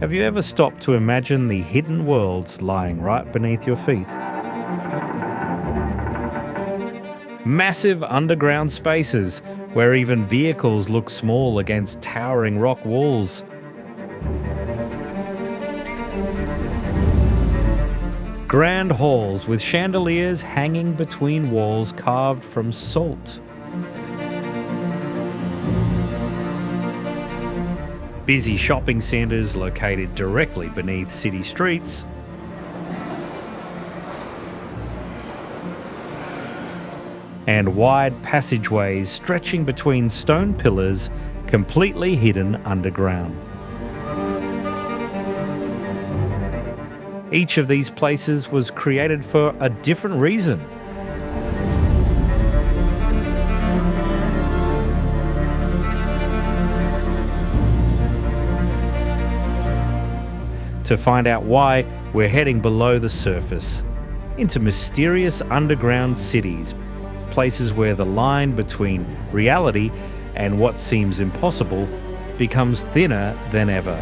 Have you ever stopped to imagine the hidden worlds lying right beneath your feet? Massive underground spaces where even vehicles look small against towering rock walls. Grand halls with chandeliers hanging between walls carved from salt. Busy shopping centres located directly beneath city streets. And wide passageways stretching between stone pillars, completely hidden underground. Each of these places was created for a different reason. To find out why, we're heading below the surface, into mysterious underground cities, places where the line between reality and what seems impossible becomes thinner than ever.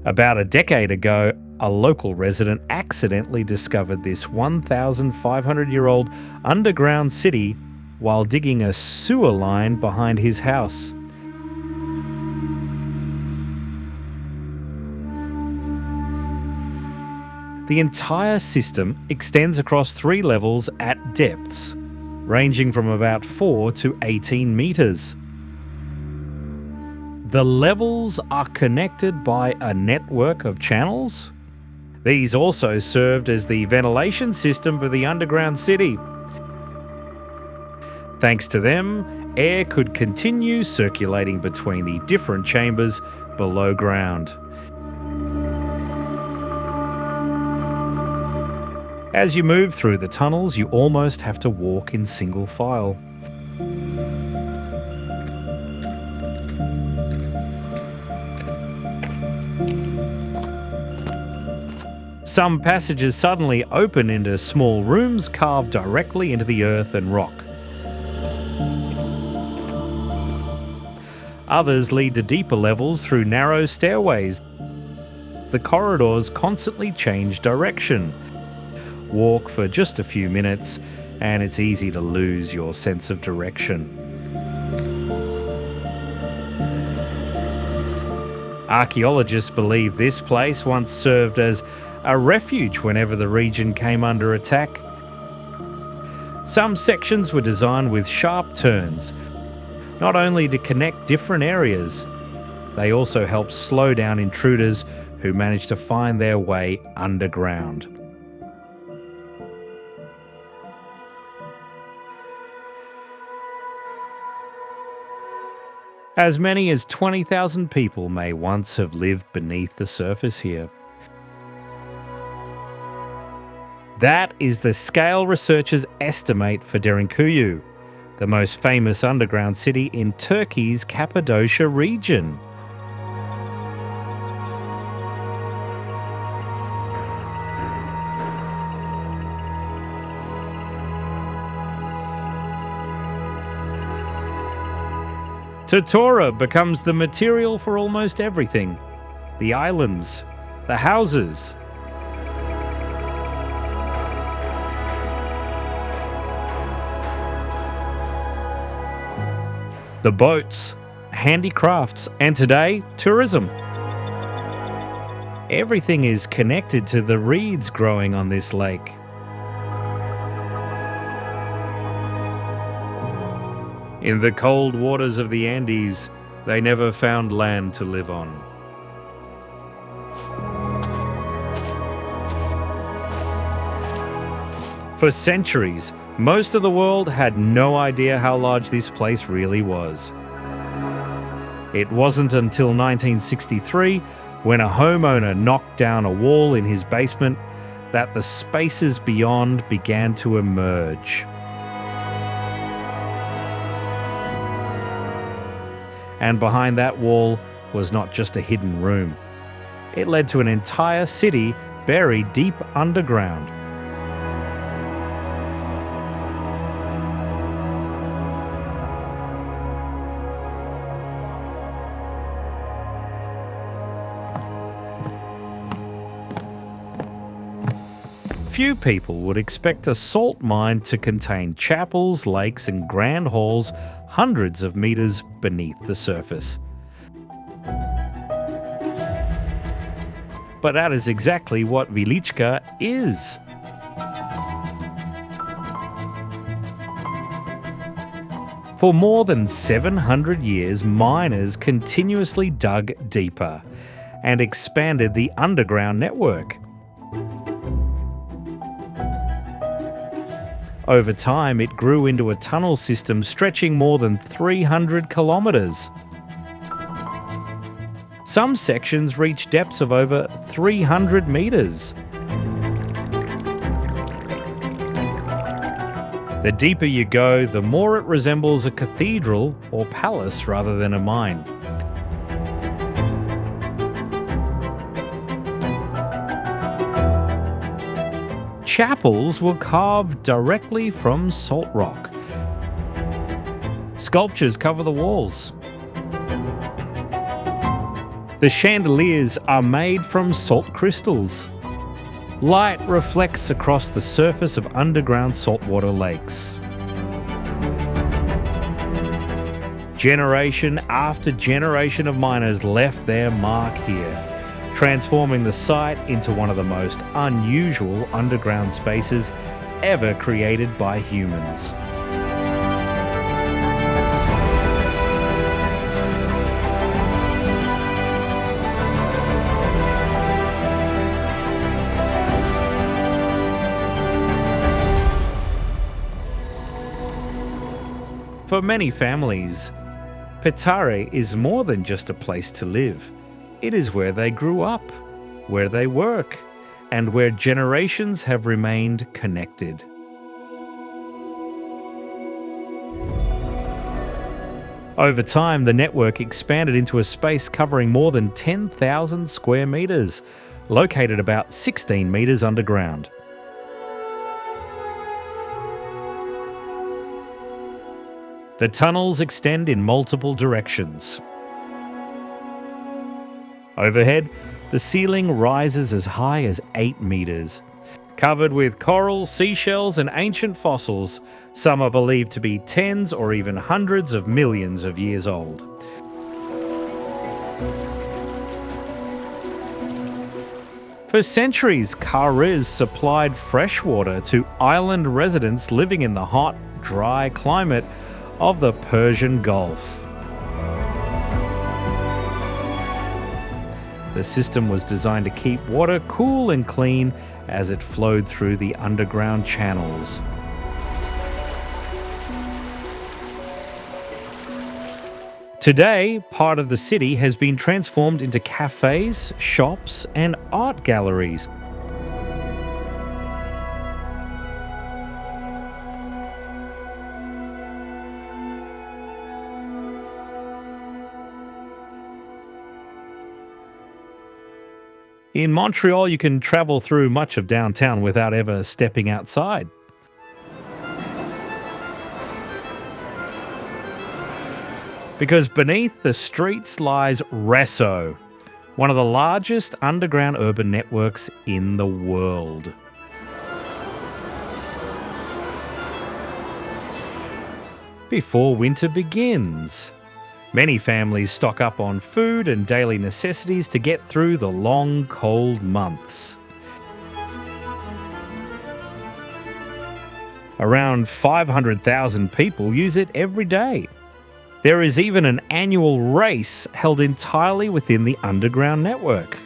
About a decade ago, a local resident accidentally discovered this 1,500-year-old underground city while digging a sewer line behind his house. The entire system extends across 3 levels at depths, ranging from about 4 to 18 meters. The levels are connected by a network of channels. These also served as the ventilation system for the underground city. Thanks to them, air could continue circulating between the different chambers below ground. As you move through the tunnels, you almost have to walk in single file. Some passages suddenly open into small rooms carved directly into the earth and rock. Others lead to deeper levels through narrow stairways. The corridors constantly change direction. Walk for just a few minutes, and it's easy to lose your sense of direction. Archaeologists believe this place once served as a refuge whenever the region came under attack. Some sections were designed with sharp turns, not only to connect different areas, they also help slow down intruders who manage to find their way underground. As many as 20,000 people may once have lived beneath the surface here. That is the scale researchers estimate for Derinkuyu, the most famous underground city in Turkey's Cappadocia region. Totora becomes the material for almost everything. The islands, the houses, the boats, handicrafts, and today, tourism. Everything is connected to the reeds growing on this lake. In the cold waters of the Andes, they never found land to live on. For centuries, most of the world had no idea how large this place really was. It wasn't until 1963, when a homeowner knocked down a wall in his basement, that the spaces beyond began to emerge. And behind that wall was not just a hidden room. It led to an entire city buried deep underground. Few people would expect a salt mine to contain chapels, lakes, and grand halls hundreds of meters beneath the surface. But that is exactly what Wieliczka is. For more than 700 years, miners continuously dug deeper and expanded the underground network. Over time, it grew into a tunnel system stretching more than 300 kilometres. Some sections reach depths of over 300 metres. The deeper you go, the more it resembles a cathedral or palace rather than a mine. Chapels were carved directly from salt rock. Sculptures cover the walls. The chandeliers are made from salt crystals. Light reflects across the surface of underground saltwater lakes. Generation after generation of miners left their mark here, transforming the site into one of the most unusual underground spaces ever created by humans. For many families, Petare is more than just a place to live. It is where they grew up, where they work, and where generations have remained connected. Over time, the network expanded into a space covering more than 10,000 square metres, located about 16 metres underground. The tunnels extend in multiple directions. Overhead, the ceiling rises as high as 8 metres. Covered with coral, seashells and ancient fossils, some are believed to be tens or even hundreds of millions of years old. For centuries, Kariz supplied fresh water to island residents living in the hot, dry climate of the Persian Gulf. The system was designed to keep water cool and clean as it flowed through the underground channels. Today, part of the city has been transformed into cafes, shops, and art galleries. In Montreal, you can travel through much of downtown without ever stepping outside. Because beneath the streets lies Réseau, one of the largest underground urban networks in the world. Before winter begins, many families stock up on food and daily necessities to get through the long, cold months. Around 500,000 people use it every day. There is even an annual race held entirely within the underground network.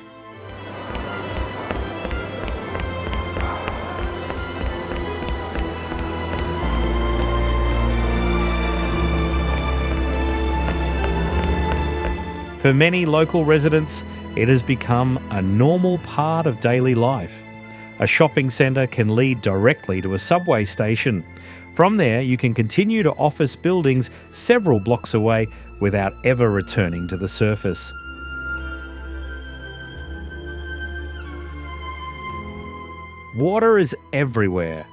For many local residents, it has become a normal part of daily life. A shopping centre can lead directly to a subway station. From there, you can continue to office buildings several blocks away without ever returning to the surface. Water is everywhere.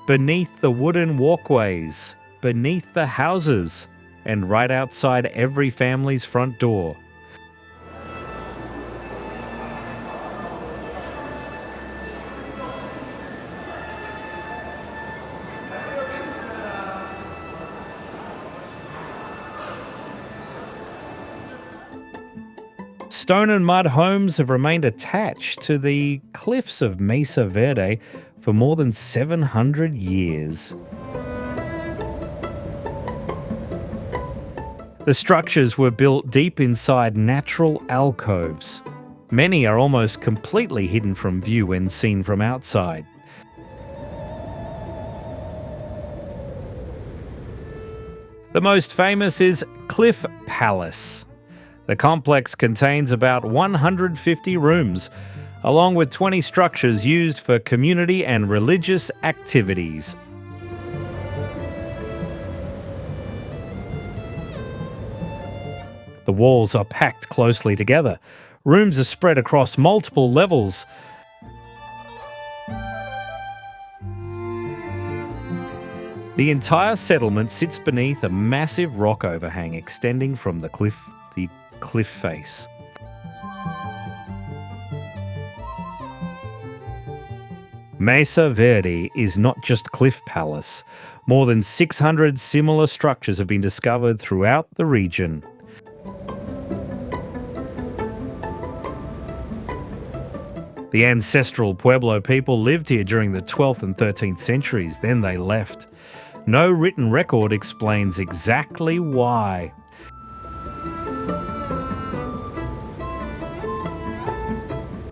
Beneath the wooden walkways, beneath the houses, and right outside every family's front door. Stone and mud homes have remained attached to the cliffs of Mesa Verde for more than 700 years. The structures were built deep inside natural alcoves. Many are almost completely hidden from view when seen from outside. The most famous is Cliff Palace. The complex contains about 150 rooms, along with 20 structures used for community and religious activities. The walls are packed closely together. Rooms are spread across multiple levels. The entire settlement sits beneath a massive rock overhang extending from the cliff face. Mesa Verde is not just Cliff Palace. More than 600 similar structures have been discovered throughout the region. The ancestral Pueblo people lived here during the 12th and 13th centuries, then they left. No written record explains exactly why.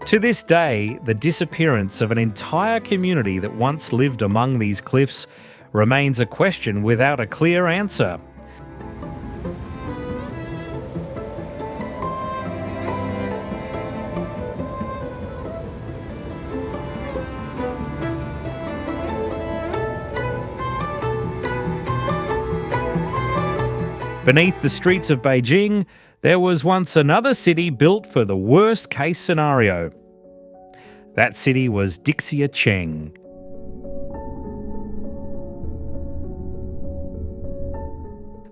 To this day, the disappearance of an entire community that once lived among these cliffs remains a question without a clear answer. Beneath the streets of Beijing, there was once another city built for the worst-case scenario. That city was Dixia, Cheng.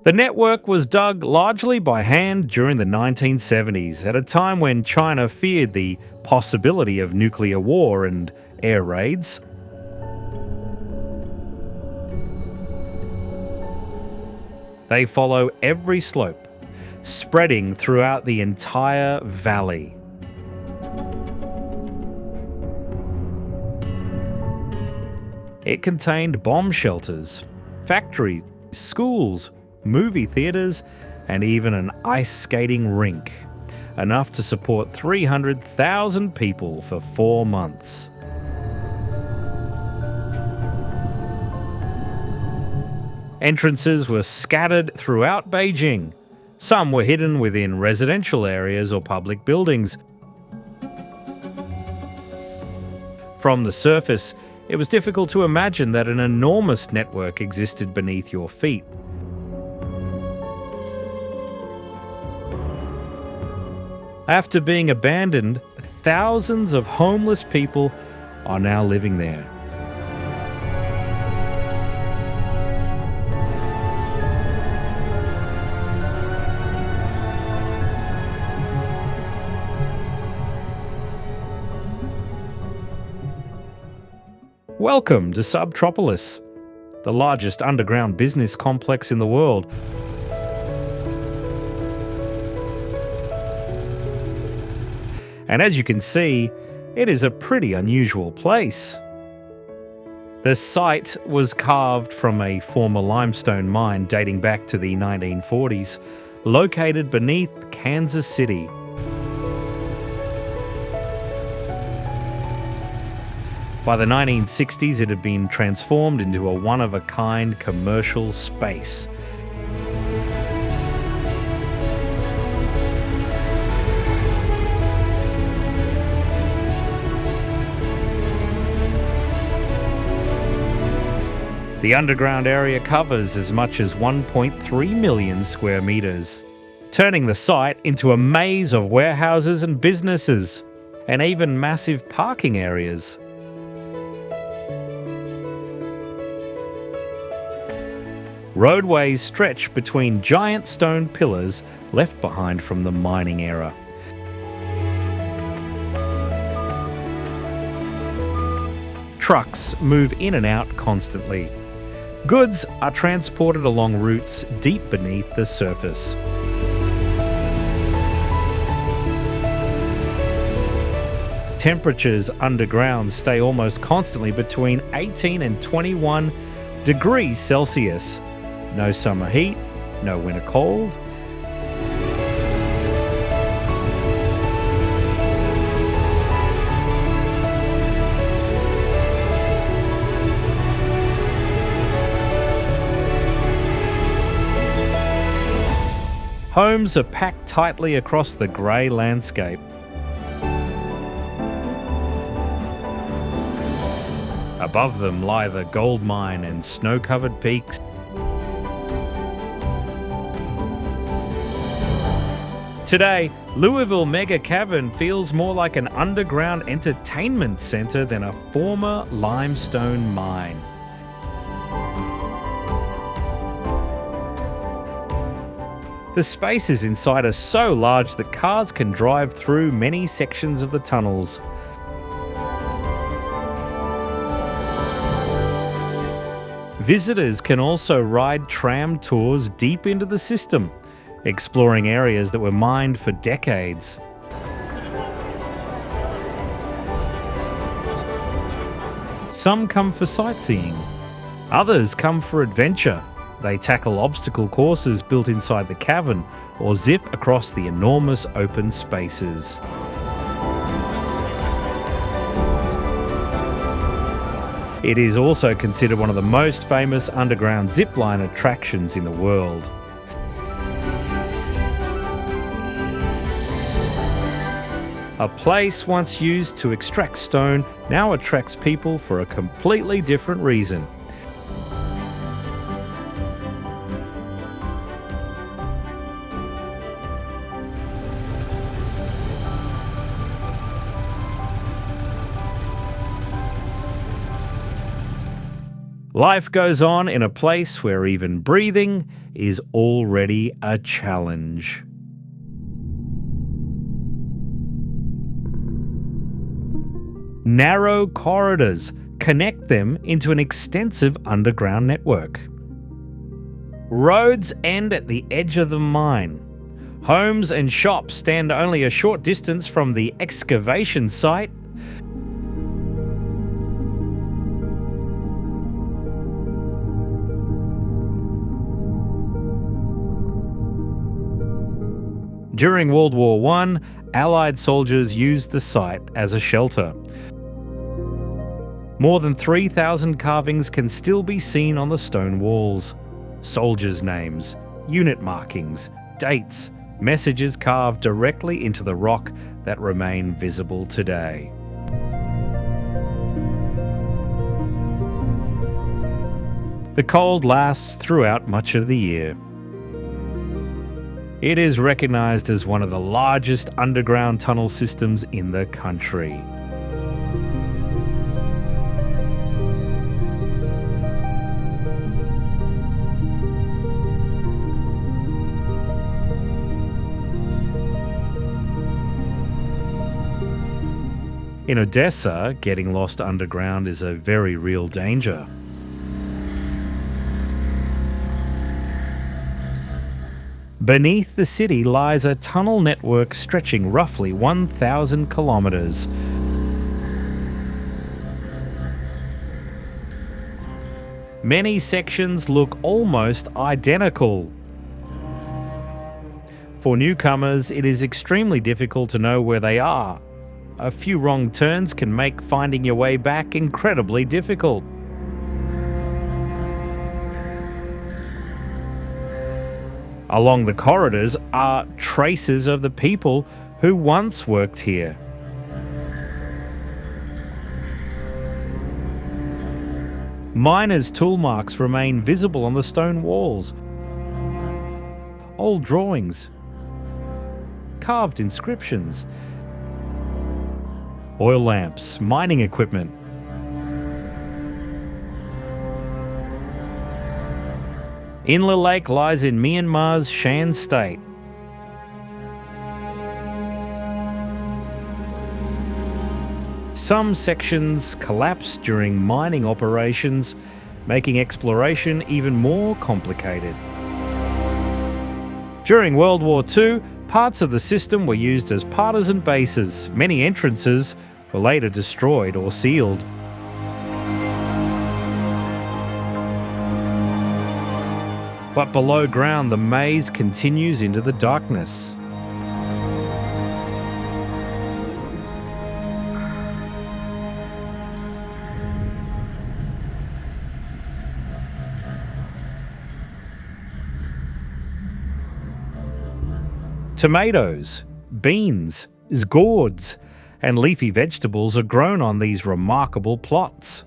The network was dug largely by hand during the 1970s, at a time when China feared the possibility of nuclear war and air raids. They follow every slope, spreading throughout the entire valley. It contained bomb shelters, factories, schools, movie theatres, and even an ice skating rink, enough to support 300,000 people for 4 months. Entrances were scattered throughout Beijing. Some were hidden within residential areas or public buildings. From the surface, it was difficult to imagine that an enormous network existed beneath your feet. After being abandoned, thousands of homeless people are now living there. Welcome to SubTropolis, the largest underground business complex in the world. And as you can see, it is a pretty unusual place. The site was carved from a former limestone mine dating back to the 1940s, located beneath Kansas City. By the 1960s, it had been transformed into a one-of-a-kind commercial space. The underground area covers as much as 1.3 million square metres, turning the site into a maze of warehouses and businesses, and even massive parking areas. Roadways stretch between giant stone pillars left behind from the mining era. Trucks move in and out constantly. Goods are transported along routes deep beneath the surface. Temperatures underground stay almost constantly between 18 and 21 degrees Celsius. No summer heat, no winter cold. Homes are packed tightly across the grey landscape. Above them lie the gold mine and snow-covered peaks. Today, Louisville Mega Cavern feels more like an underground entertainment centre than a former limestone mine. The spaces inside are so large that cars can drive through many sections of the tunnels. Visitors can also ride tram tours deep into the system, exploring areas that were mined for decades. Some come for sightseeing. Others come for adventure. They tackle obstacle courses built inside the cavern or zip across the enormous open spaces. It is also considered one of the most famous underground zipline attractions in the world. A place once used to extract stone now attracts people for a completely different reason. Life goes on in a place where even breathing is already a challenge. Narrow corridors connect them into an extensive underground network. Roads end at the edge of the mine. Homes and shops stand only a short distance from the excavation site. During World War I, Allied soldiers used the site as a shelter. More than 3,000 carvings can still be seen on the stone walls. Soldiers' names, unit markings, dates, messages carved directly into the rock that remain visible today. The cold lasts throughout much of the year. It is recognised as one of the largest underground tunnel systems in the country. In Odessa, getting lost underground is a very real danger. Beneath the city lies a tunnel network stretching roughly 1,000 kilometres. Many sections look almost identical. For newcomers, it is extremely difficult to know where they are. A few wrong turns can make finding your way back incredibly difficult. Along the corridors are traces of the people who once worked here. Miners' tool marks remain visible on the stone walls. Old drawings, carved inscriptions, oil lamps, mining equipment. Inle Lake lies in Myanmar's Shan state. Some sections collapsed during mining operations, making exploration even more complicated. During World War II, parts of the system were used as partisan bases. Many entrances were later destroyed or sealed. But below ground, the maze continues into the darkness. Tomatoes, beans, gourds, and leafy vegetables are grown on these remarkable plots.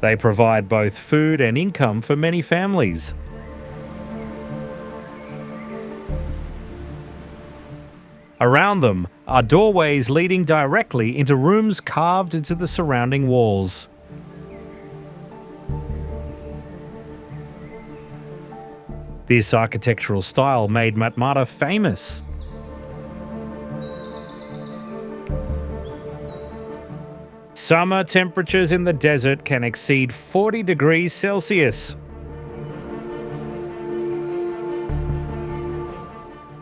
They provide both food and income for many families. Around them are doorways leading directly into rooms carved into the surrounding walls. This architectural style made Matmata famous. Summer temperatures in the desert can exceed 40 degrees Celsius.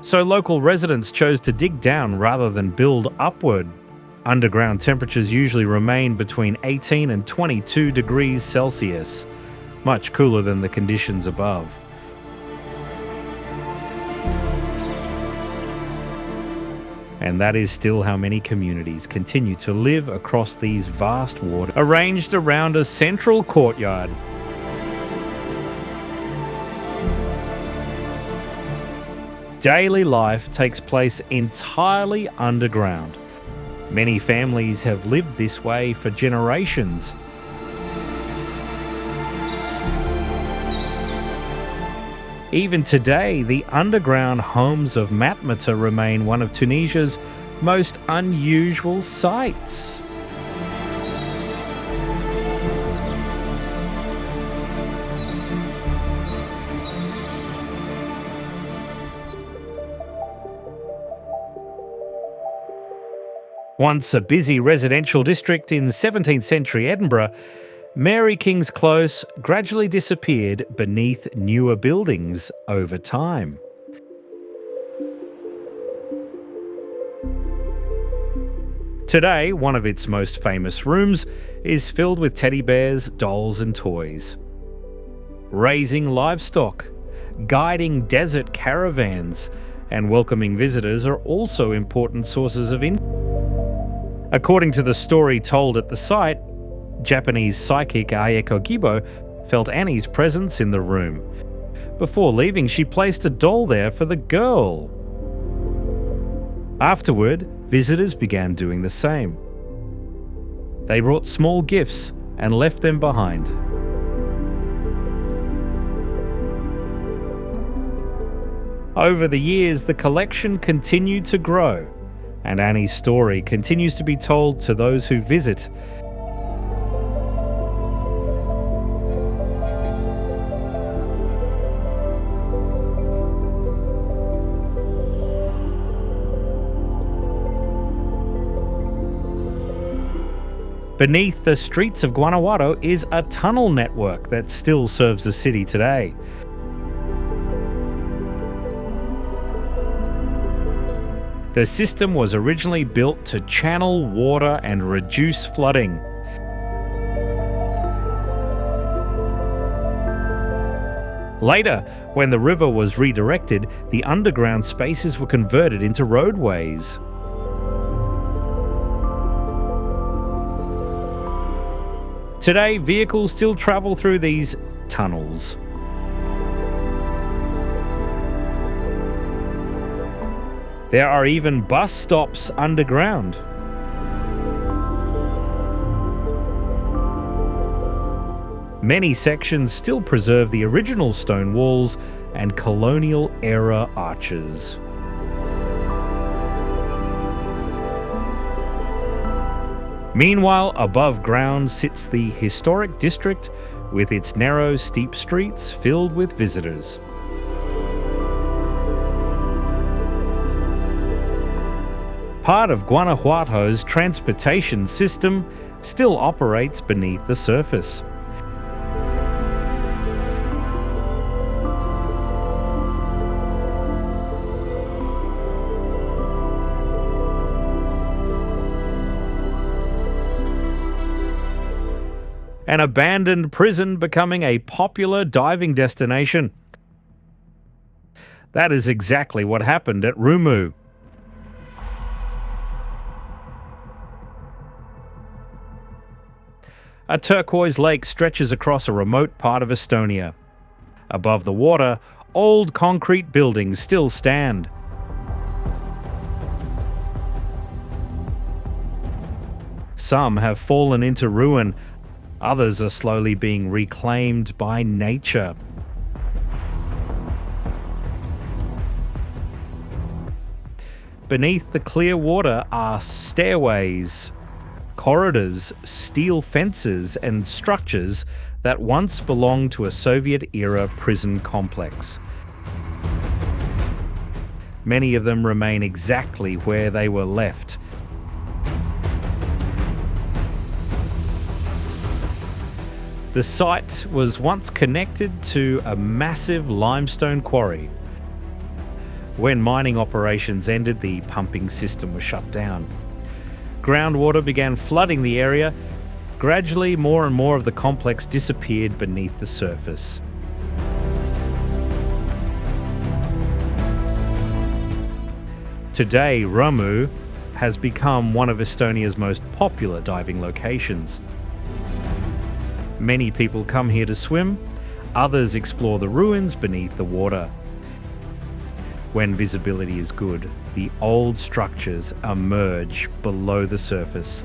So local residents chose to dig down rather than build upward. Underground temperatures usually remain between 18 and 22 degrees Celsius, much cooler than the conditions above. And that is still how many communities continue to live across these vast waters, arranged around a central courtyard. Daily life takes place entirely underground. Many families have lived this way for generations. Even today, the underground homes of Matmata remain one of Tunisia's most unusual sights. Once a busy residential district in 17th century Edinburgh, Mary King's Close gradually disappeared beneath newer buildings over time. Today, one of its most famous rooms is filled with teddy bears, dolls and toys. Raising livestock, guiding desert caravans, and welcoming visitors are also important sources of income. According to the story told at the site, Japanese psychic Ayako Gibo felt Annie's presence in the room. Before leaving, she placed a doll there for the girl. Afterward, visitors began doing the same. They brought small gifts and left them behind. Over the years, the collection continued to grow, and Annie's story continues to be told to those who visit. Beneath the streets of Guanajuato is a tunnel network that still serves the city today. The system was originally built to channel water and reduce flooding. Later, when the river was redirected, the underground spaces were converted into roadways. Today, vehicles still travel through these tunnels. There are even bus stops underground. Many sections still preserve the original stone walls and colonial-era arches. Meanwhile, above ground sits the historic district with its narrow, steep streets filled with visitors. Part of Guanajuato's transportation system still operates beneath the surface. An abandoned prison becoming a popular diving destination. That is exactly what happened at Rummu. A turquoise lake stretches across a remote part of Estonia. Above the water, old concrete buildings still stand. Some have fallen into ruin, others are slowly being reclaimed by nature. Beneath the clear water are stairways, corridors, steel fences, and structures that once belonged to a Soviet-era prison complex. Many of them remain exactly where they were left. The site was once connected to a massive limestone quarry. When mining operations ended, the pumping system was shut down. Groundwater began flooding the area. Gradually, more and more of the complex disappeared beneath the surface. Today, Rummu has become one of Estonia's most popular diving locations. Many people come here to swim, others explore the ruins beneath the water. When visibility is good, the old structures emerge below the surface,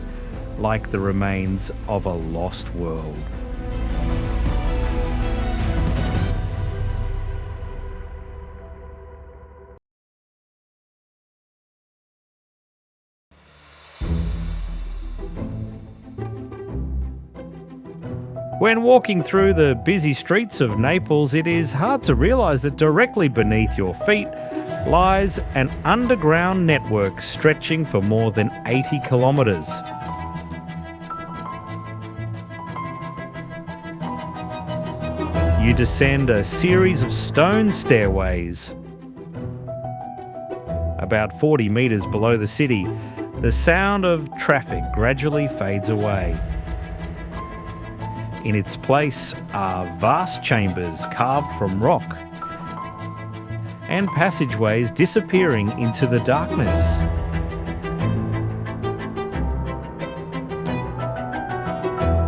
like the remains of a lost world. When walking through the busy streets of Naples, it is hard to realize that directly beneath your feet lies an underground network stretching for more than 80 kilometers. You descend a series of stone stairways. About 40 meters below the city, the sound of traffic gradually fades away. In its place are vast chambers carved from rock and passageways disappearing into the darkness.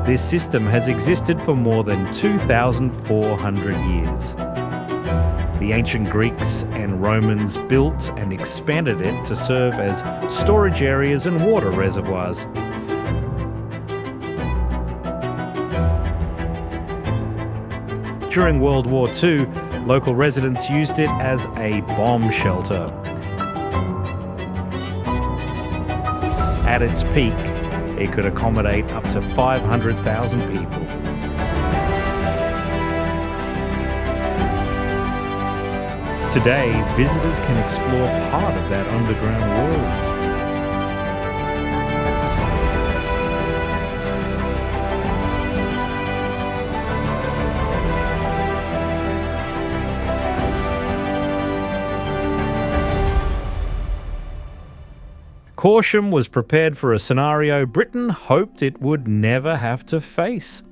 This system has existed for more than 2,400 years. The ancient Greeks and Romans built and expanded it to serve as storage areas and water reservoirs. During World War II, local residents used it as a bomb shelter. At its peak, it could accommodate up to 500,000 people. Today, visitors can explore part of that underground world. Corsham was prepared for a scenario Britain hoped it would never have to face.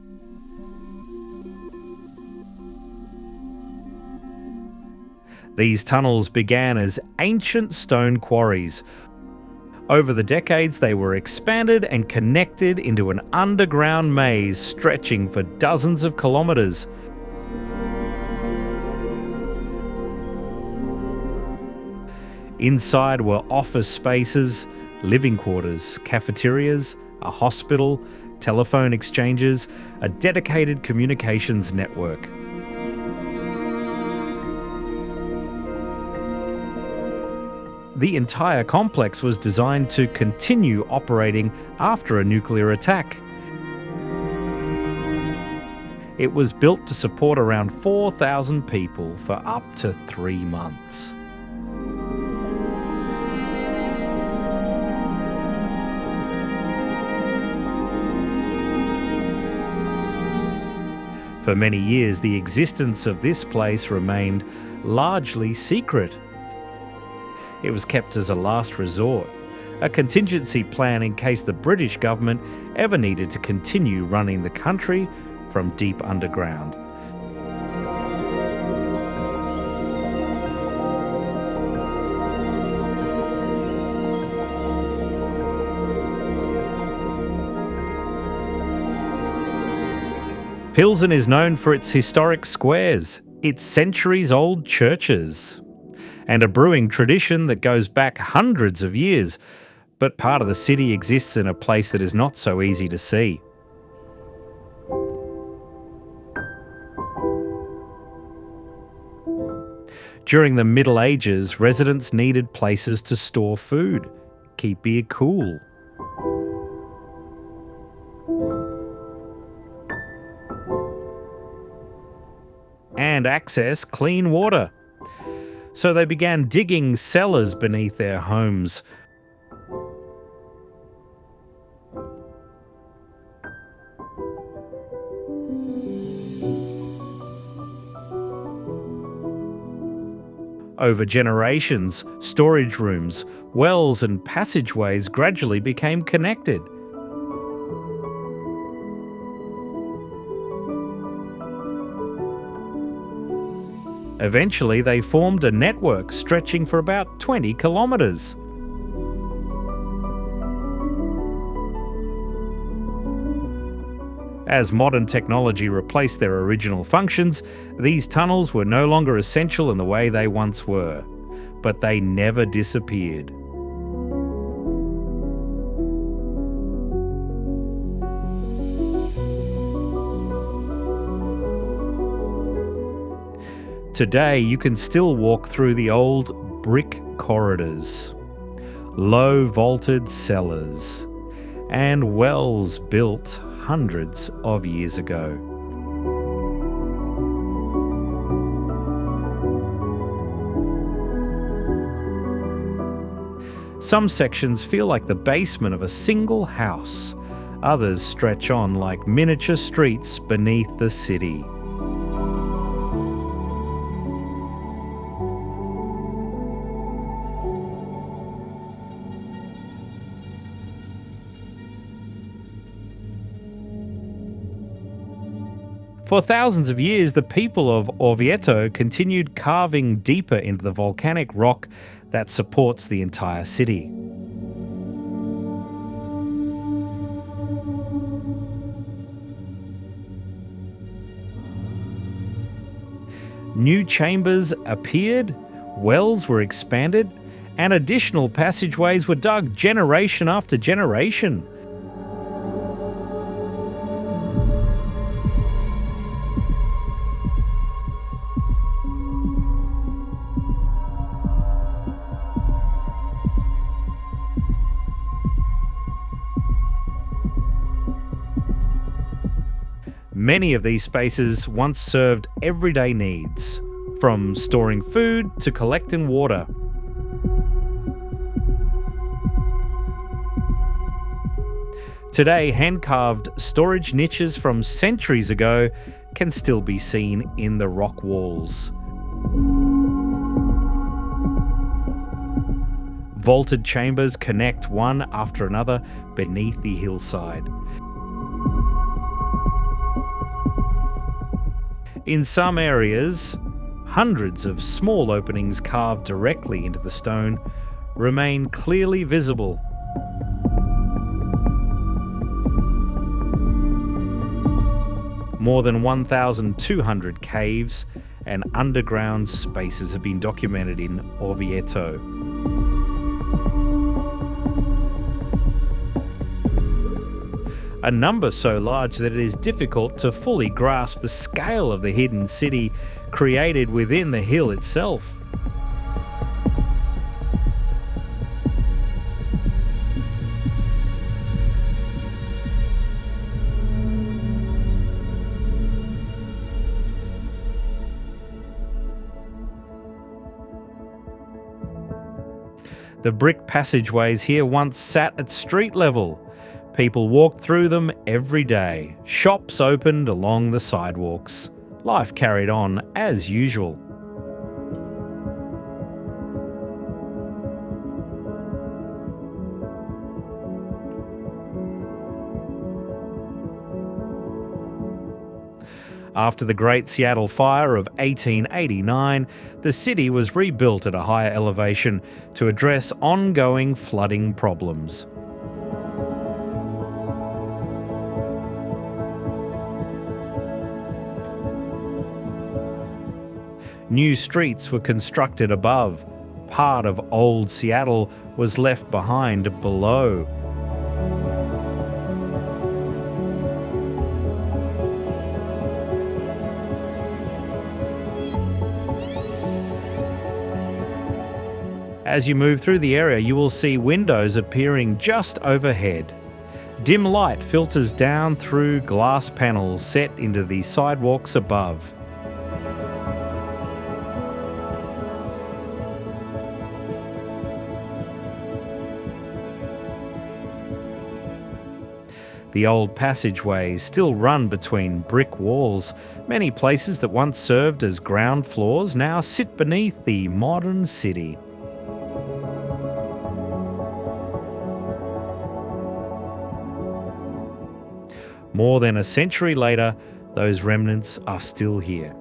These tunnels began as ancient stone quarries. Over the decades, they were expanded and connected into an underground maze stretching for dozens of kilometers. Inside were office spaces, living quarters, cafeterias, a hospital, telephone exchanges, a dedicated communications network. The entire complex was designed to continue operating after a nuclear attack. It was built to support around 4,000 people for up to 3 months. For many years, the existence of this place remained largely secret. It was kept as a last resort, a contingency plan in case the British government ever needed to continue running the country from deep underground. Pilsen is known for its historic squares, its centuries-old churches, and a brewing tradition that goes back hundreds of years, but part of the city exists in a place that is not so easy to see. During the Middle Ages, residents needed places to store food, keep beer cool. And access clean water. So they began digging cellars beneath their homes. Over generations, storage rooms, wells and passageways gradually became connected. Eventually, they formed a network stretching for about 20 kilometres. As modern technology replaced their original functions, these tunnels were no longer essential in the way they once were, but they never disappeared. Today, you can still walk through the old brick corridors, low vaulted cellars, and wells built hundreds of years ago. Some sections feel like the basement of a single house. Others stretch on like miniature streets beneath the city. For thousands of years, the people of Orvieto continued carving deeper into the volcanic rock that supports the entire city. New chambers appeared, wells were expanded, and additional passageways were dug generation after generation. Many of these spaces once served everyday needs, from storing food to collecting water. Today, hand-carved storage niches from centuries ago can still be seen in the rock walls. Vaulted chambers connect one after another beneath the hillside. In some areas, hundreds of small openings carved directly into the stone remain clearly visible. More than 1,200 caves and underground spaces have been documented in Orvieto. A number so large that it is difficult to fully grasp the scale of the hidden city created within the hill itself. The brick passageways here once sat at street level. People walked through them every day. Shops opened along the sidewalks. Life carried on as usual. After the Great Seattle Fire of 1889, the city was rebuilt at a higher elevation to address ongoing flooding problems. New streets were constructed above. Part of old Seattle was left behind below. As you move through the area, you will see windows appearing just overhead. Dim light filters down through glass panels set into the sidewalks above. The old passageways still run between brick walls. Many places that once served as ground floors now sit beneath the modern city. More than a century later, those remnants are still here,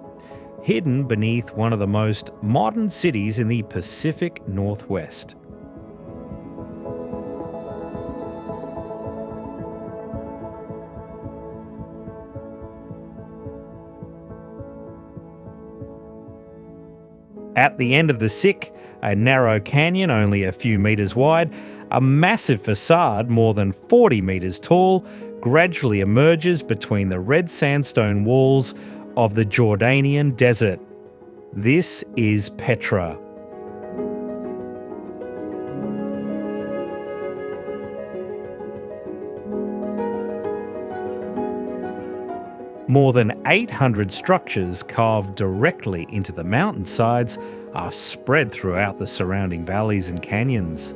hidden beneath one of the most modern cities in the Pacific Northwest. At the end of the Sick, a narrow canyon only a few metres wide, a massive facade more than 40 metres tall gradually emerges between the red sandstone walls of the Jordanian desert. This is Petra. More than 800 structures carved directly into the mountainsides are spread throughout the surrounding valleys and canyons.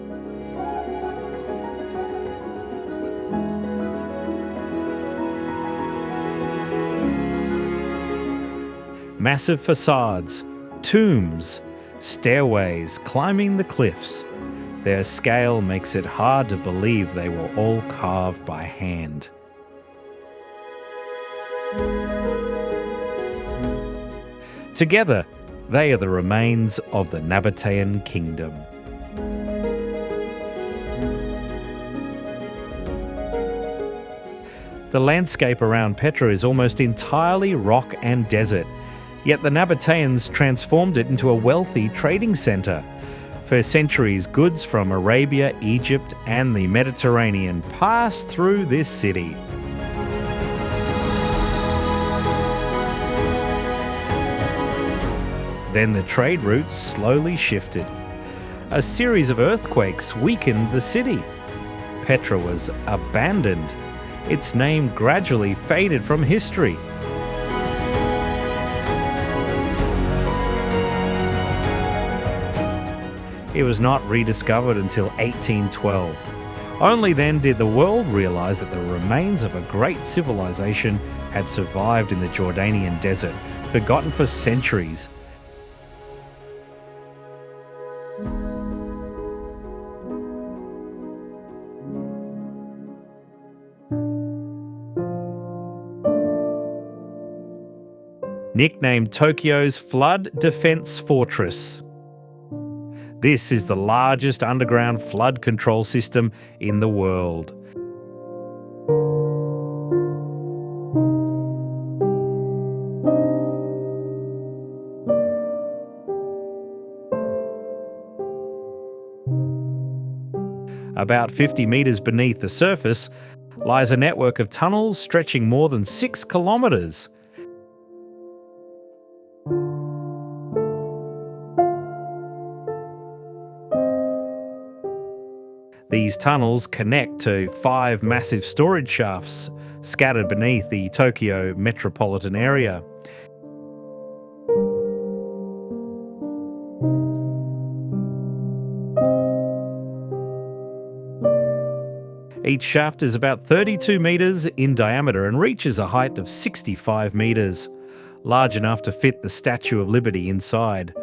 Massive facades, tombs, stairways climbing the cliffs. Their scale makes it hard to believe they were all carved by hand. Together, they are the remains of the Nabatean kingdom. The landscape around Petra is almost entirely rock and desert, yet the Nabateans transformed it into a wealthy trading centre. For centuries, goods from Arabia, Egypt, and the Mediterranean passed through this city. Then the trade routes slowly shifted. A series of earthquakes weakened the city. Petra was abandoned. Its name gradually faded from history. It was not rediscovered until 1812. Only then did the world realise that the remains of a great civilization had survived in the Jordanian desert, forgotten for centuries. Nicknamed Tokyo's flood defense fortress. This is the largest underground flood control system in the world. About 50 metres beneath the surface lies a network of tunnels stretching more than 6 kilometres. These tunnels connect to 5 massive storage shafts scattered beneath the Tokyo metropolitan area. Each shaft is about 32 metres in diameter and reaches a height of 65 metres, large enough to fit the Statue of Liberty inside.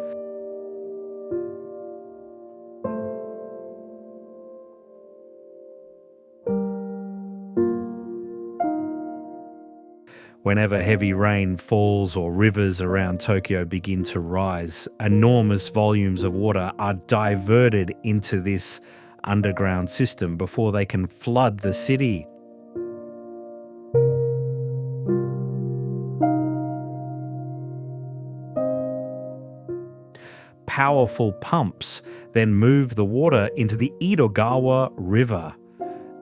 Whenever heavy rain falls or rivers around Tokyo begin to rise, enormous volumes of water are diverted into this underground system before they can flood the city. Powerful pumps then move the water into the Edogawa River.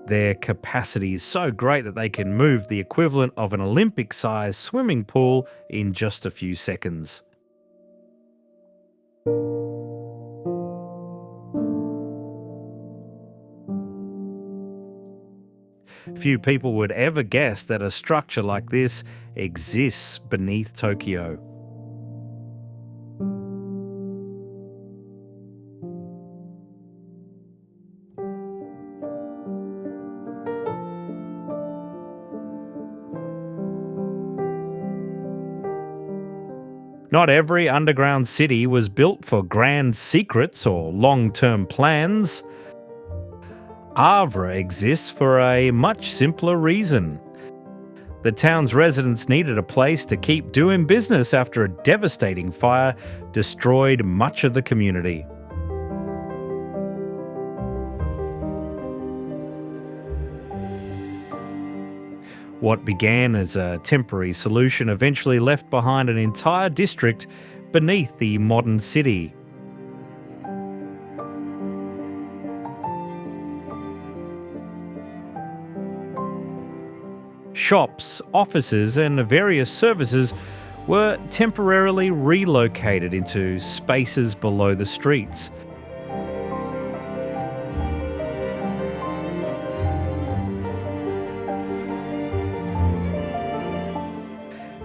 Their capacity is so great that they can move the equivalent of an Olympic-sized swimming pool in just a few seconds. Few people would ever guess that a structure like this exists beneath Tokyo. Not every underground city was built for grand secrets or long-term plans. Havre exists for a much simpler reason. The town's residents needed a place to keep doing business after a devastating fire destroyed much of the community. What began as a temporary solution eventually left behind an entire district beneath the modern city. Shops, offices, and various services were temporarily relocated into spaces below the streets.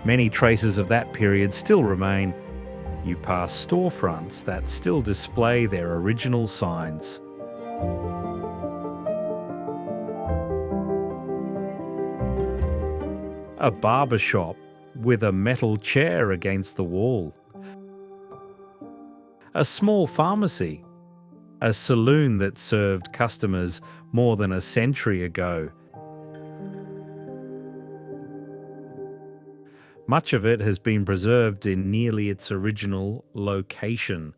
Many traces of that period still remain. You pass storefronts that still display their original signs. A barber shop with a metal chair against the wall. A small pharmacy. A saloon that served customers more than a century ago. Much of it has been preserved in nearly its original location.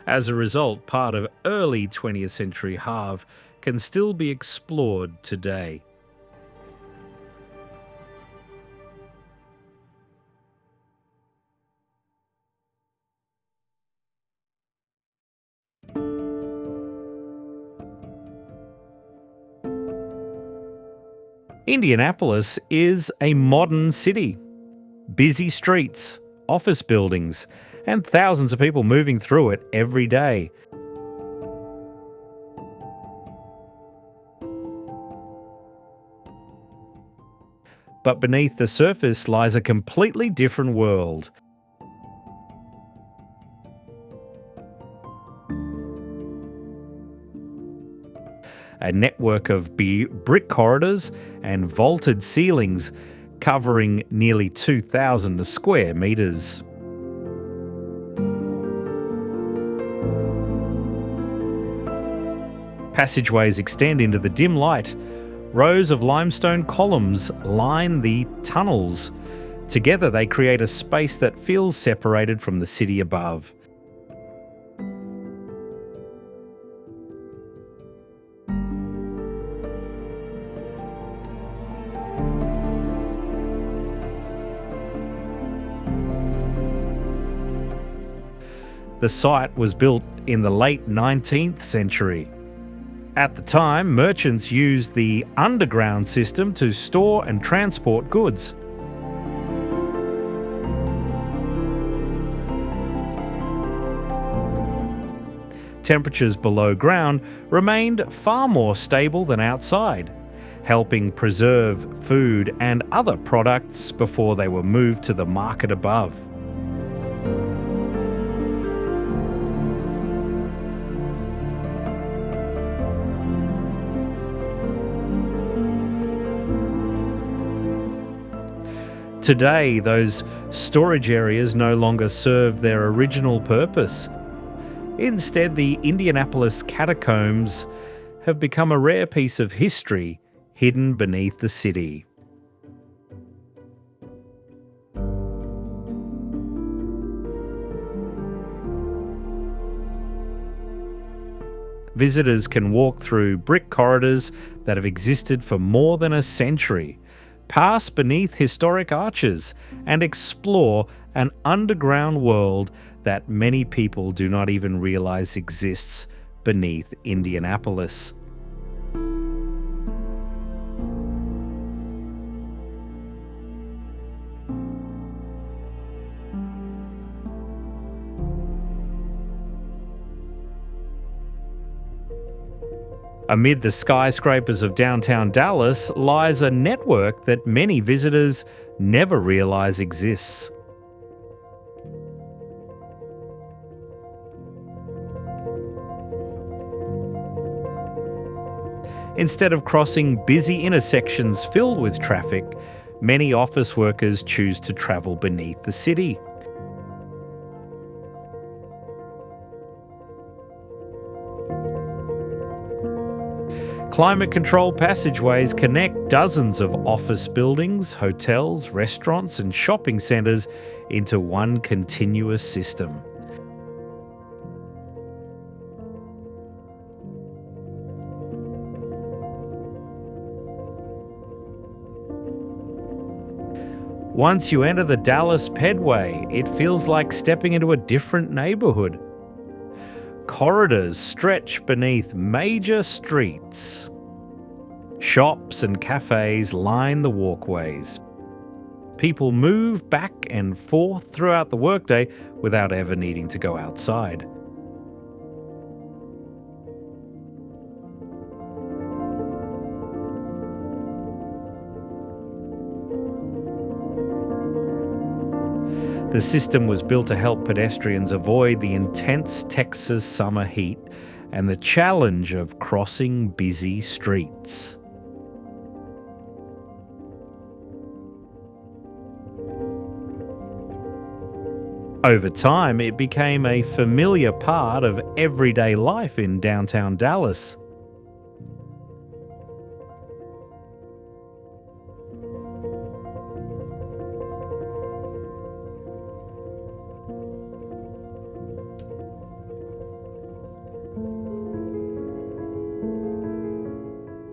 As a result, part of early 20th century Havre can still be explored today. Indianapolis is a modern city. Busy streets, office buildings, and thousands of people moving through it every day. But beneath the surface lies a completely different world. A network of brick corridors and vaulted ceilings covering nearly 2,000 square metres. Passageways extend into the dim light. Rows of limestone columns line the tunnels. Together they create a space that feels separated from the city above. The site was built in the late 19th century. At the time, merchants used the underground system to store and transport goods. Temperatures below ground remained far more stable than outside, helping preserve food and other products before they were moved to the market above. Today, those storage areas no longer serve their original purpose. Instead, the Indianapolis Catacombs have become a rare piece of history hidden beneath the city. Visitors can walk through brick corridors that have existed for more than a century, pass beneath historic arches, and explore an underground world that many people do not even realize exists beneath Indianapolis. Amid the skyscrapers of downtown Dallas lies a network that many visitors never realize exists. Instead of crossing busy intersections filled with traffic, many office workers choose to travel beneath the city. Climate-controlled passageways connect dozens of office buildings, hotels, restaurants and shopping centres into one continuous system. Once you enter the Dallas Pedway, it feels like stepping into a different neighbourhood. Corridors stretch beneath major streets. Shops and cafes line the walkways. People move back and forth throughout the workday without ever needing to go outside. The system was built to help pedestrians avoid the intense Texas summer heat and the challenge of crossing busy streets. Over time, it became a familiar part of everyday life in downtown Dallas.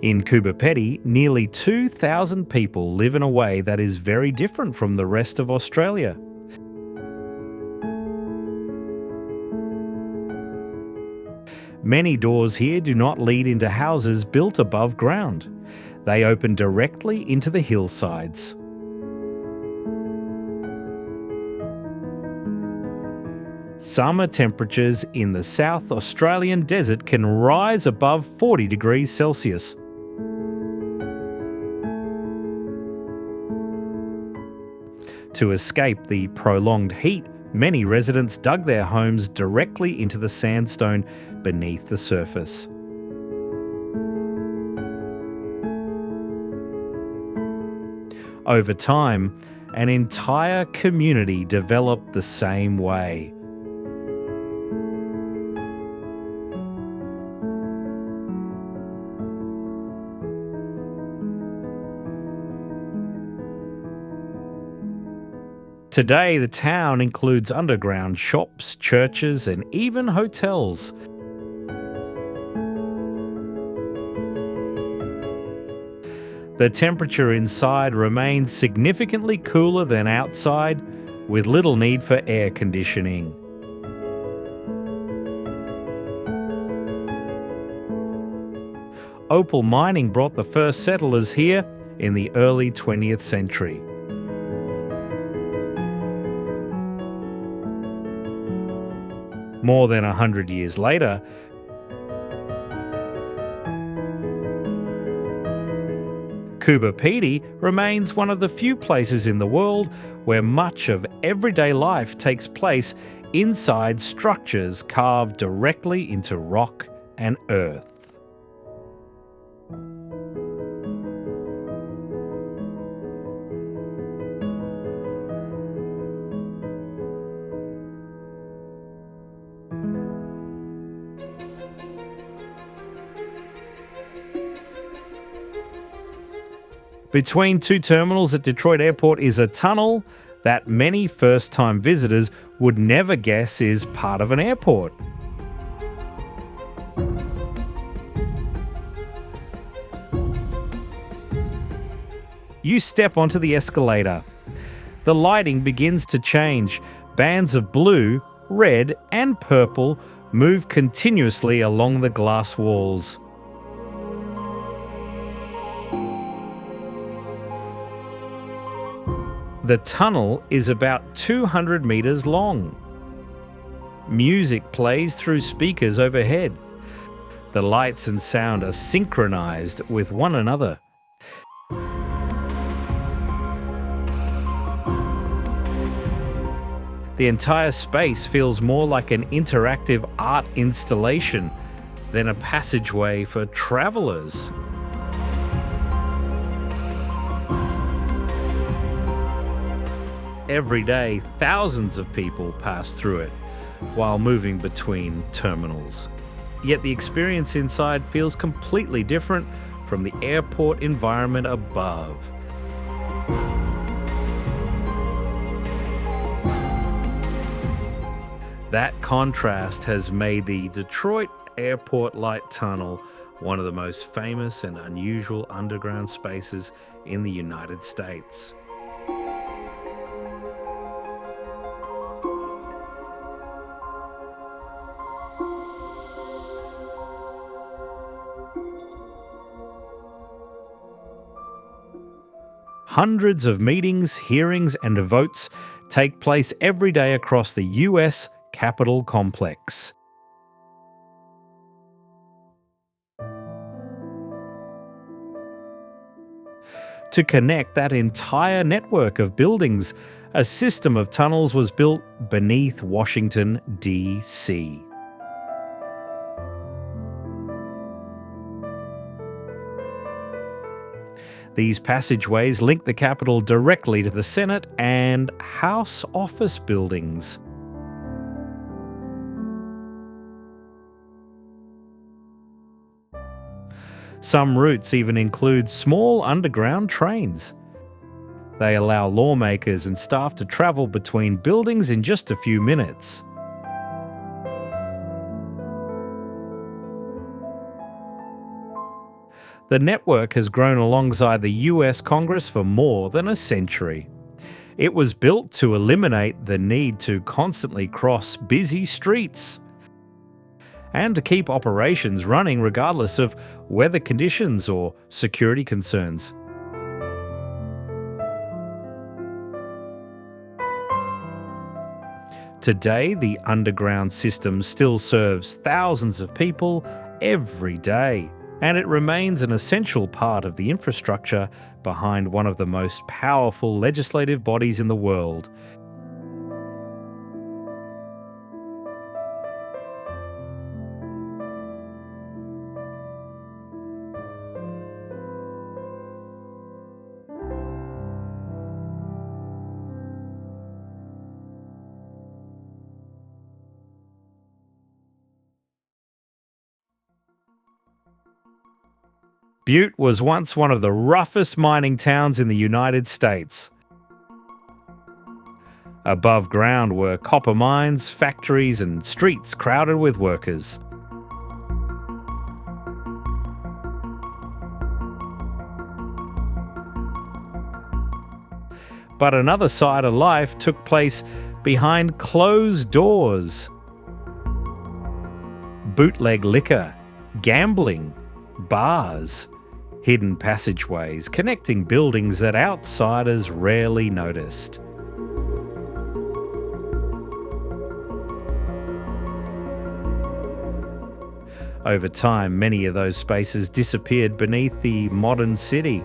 In Coober, nearly 2,000 people live in a way that is very different from the rest of Australia. Many doors here do not lead into houses built above ground. They open directly into the hillsides. Summer temperatures in the South Australian desert can rise above 40 degrees Celsius. To escape the prolonged heat, many residents dug their homes directly into the sandstone beneath the surface. Over time, an entire community developed the same way. Today, the town includes underground shops, churches, and even hotels. The temperature inside remains significantly cooler than outside, with little need for air conditioning. Opal mining brought the first settlers here in the early 20th century. More than 100 years later, Coober remains one of the few places in the world where much of everyday life takes place inside structures carved directly into rock and earth. Between two terminals at Detroit Airport is a tunnel that many first-time visitors would never guess is part of an airport. You step onto the escalator. The lighting begins to change. Bands of blue, red, and purple move continuously along the glass walls. The tunnel is about 200 meters long. Music plays through speakers overhead. The lights and sound are synchronized with one another. The entire space feels more like an interactive art installation than a passageway for travelers. Every day, thousands of people pass through it while moving between terminals. Yet the experience inside feels completely different from the airport environment above. That contrast has made the Detroit Airport Light Tunnel one of the most famous and unusual underground spaces in the United States. Hundreds of meetings, hearings, and votes take place every day across the U.S. Capitol complex. To connect that entire network of buildings, a system of tunnels was built beneath Washington, D.C. These passageways link the Capitol directly to the Senate and House office buildings. Some routes even include small underground trains. They allow lawmakers and staff to travel between buildings in just a few minutes. The network has grown alongside the US Congress for more than a century. It was built to eliminate the need to constantly cross busy streets and to keep operations running regardless of weather conditions or security concerns. Today, the underground system still serves thousands of people every day, and it remains an essential part of the infrastructure behind one of the most powerful legislative bodies in the world. Butte was once one of the roughest mining towns in the United States. Above ground were copper mines, factories, and streets crowded with workers. But another side of life took place behind closed doors. Bootleg liquor, gambling, bars, hidden passageways connecting buildings that outsiders rarely noticed. Over time, many of those spaces disappeared beneath the modern city.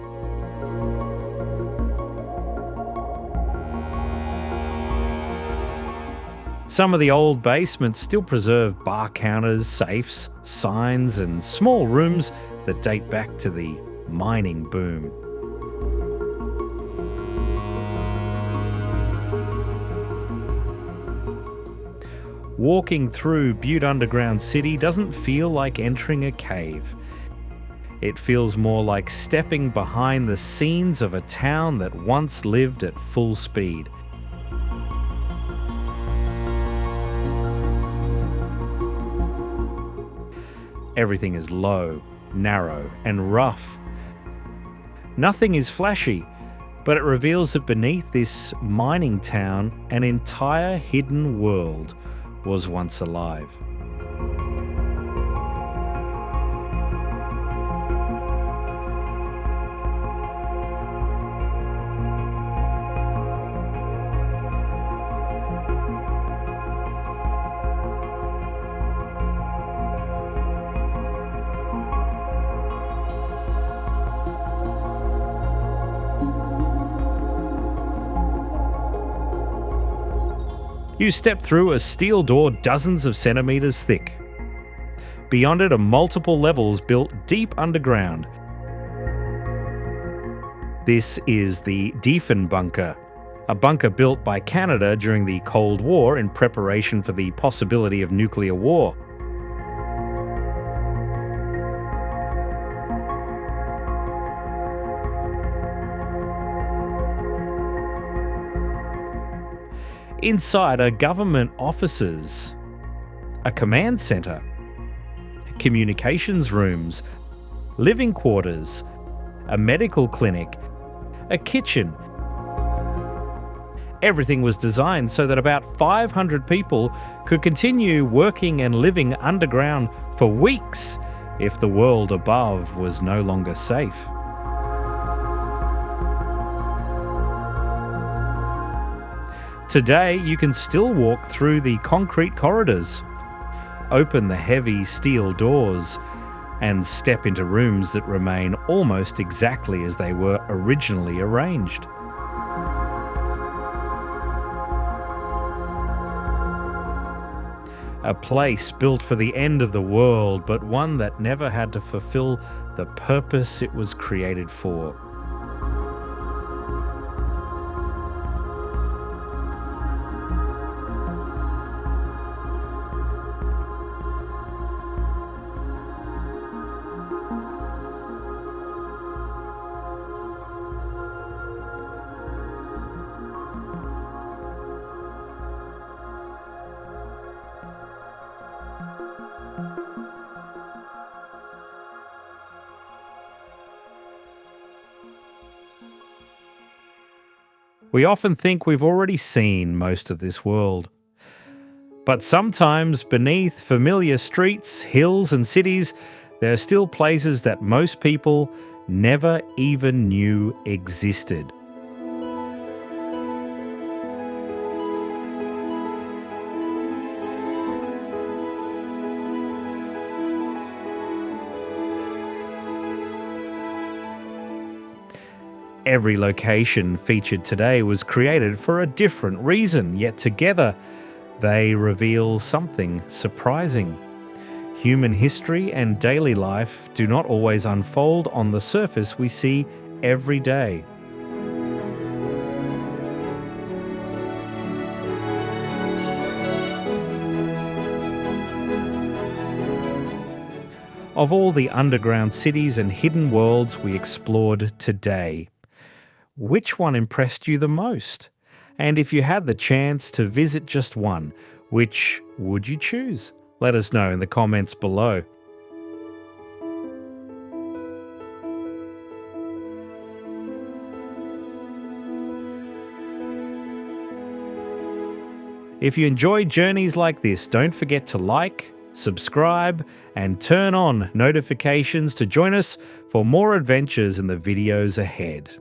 Some of the old basements still preserve bar counters, safes, signs, and small rooms that date back to the mining boom. Walking through Butte Underground City doesn't feel like entering a cave. It feels more like stepping behind the scenes of a town that once lived at full speed. Everything is low, narrow, and rough. Nothing is flashy, but it reveals that beneath this mining town, an entire hidden world was once alive. You step through a steel door dozens of centimeters thick. Beyond it are multiple levels built deep underground. This is the Diefen bunker, a bunker built by Canada during the Cold War in preparation for the possibility of nuclear war. Inside are government offices, a command centre, communications rooms, living quarters, a medical clinic, a kitchen. Everything was designed so that about 500 people could continue working and living underground for weeks if the world above was no longer safe. Today, you can still walk through the concrete corridors, open the heavy steel doors, and step into rooms that remain almost exactly as they were originally arranged. A place built for the end of the world, but one that never had to fulfill the purpose it was created for. We often think we've already seen most of this world. But sometimes beneath familiar streets, hills and cities, there are still places that most people never even knew existed. Every location featured today was created for a different reason, yet together they reveal something surprising. Human history and daily life do not always unfold on the surface we see every day. Of all the underground cities and hidden worlds we explored today, which one impressed you the most? And if you had the chance to visit just one, which would you choose? Let us know in the comments below. If you enjoy journeys like this, don't forget to like, subscribe, and turn on notifications to join us for more adventures in the videos ahead.